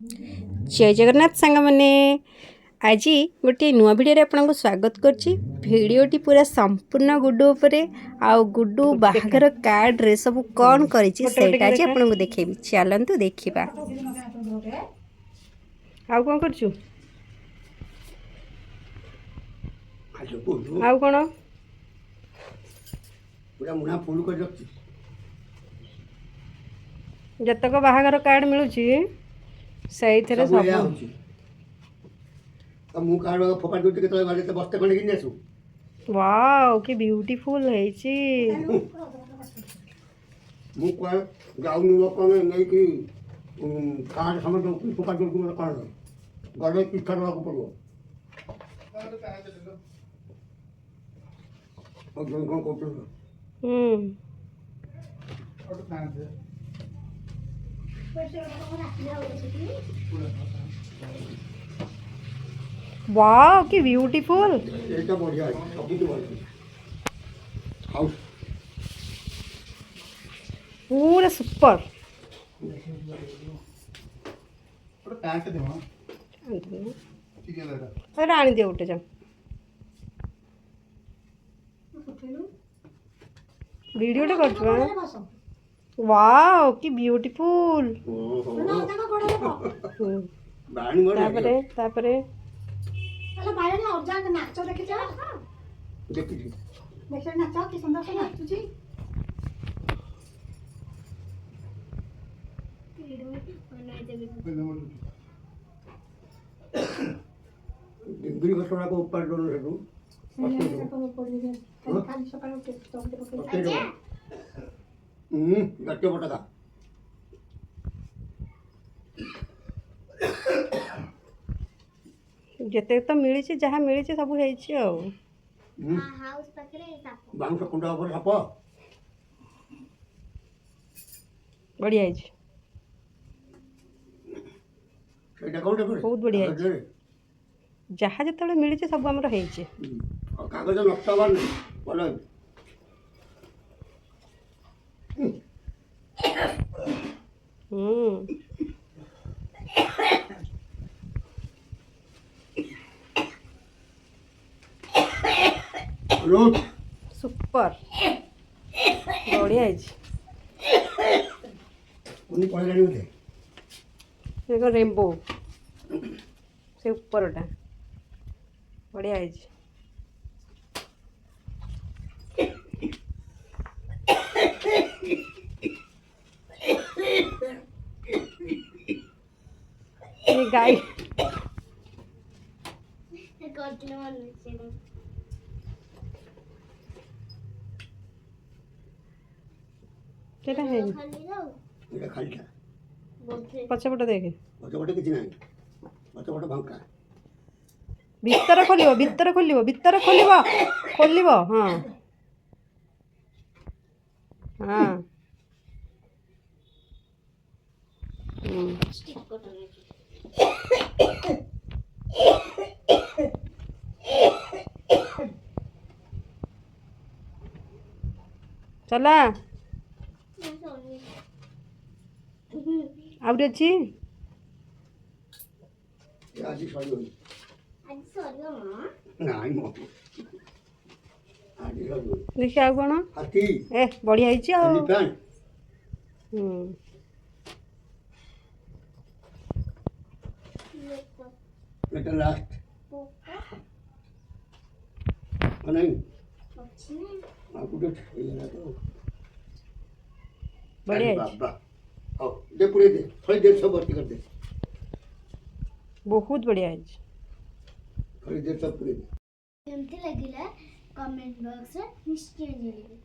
जय जगन्नाथ सांग मैंने आज गोटे नुआ भिडियो आपको स्वागत करटी पूरा संपूर्ण गुड्डू उपरे आउ गुड्डू बाहागर कार्ड रे सब कौन करेटा आज आपको देखेबी चलतु देखा आउ कौन कर आउ कौन जतक बाहागर कार्ड मिलूँ से वाओ कि ब्यूटीफुल है वाओ कि ब्यूटीफुल এটা বড়িয়া সবকিছু বড়িয়া হাউস पूरा सुपर ওটা প্যান্ট দেব ঠিক আছে এটা আনি দিও উঠে যাও ভিডিওটা করছো वाओ कि ब्यूटीफुल বাড়ি মরে তারপরে তারপরে আরে বাইরে না অর্জা নাচ দেখে যা দেখি দেখে নাচ কি সুন্দর করে নাচুছি ডিগ্রি ঘটনা को ऊपर डोल रे तू খালি সকালে উঠে তোমাকে পকড়ে गट्टे बटा का जेते तो मिली जहाँ मिली सब हो हाउस पाखरे साप बांस कुंडा ऊपर साप बढ़िया सेटा कोनटा करे बहुत बढ़िया जहाँ जो मिली सब आमर हो कागज नष्ट हबार नहीं बोलो सुपर बढ़िया उन्हीं पढ़ रही होते देखो रेनबो से ऊपरटा बढ़िया गाई केटा है ये खाली क्या पछपटे देखे पछपटे किसी नहीं पछपटे भंका भितर खोलिबो हाँ हाँ चला आउट अच्छी आज सॉरी नहीं मो आज सॉरी देखिए आउ कौन हाथी ए बढ़िया एलिफेंट बेटा लास्ट नहीं आपको तो ये तो बढ़िया बाबा आओ दे पूरे दे थोड़ी देर सब भर्ती कर दे बहुत बढ़िया थोड़ी देर सब पूरे दे केमती लागिला कमेंट बॉक्स रे निश्चय जणिबे।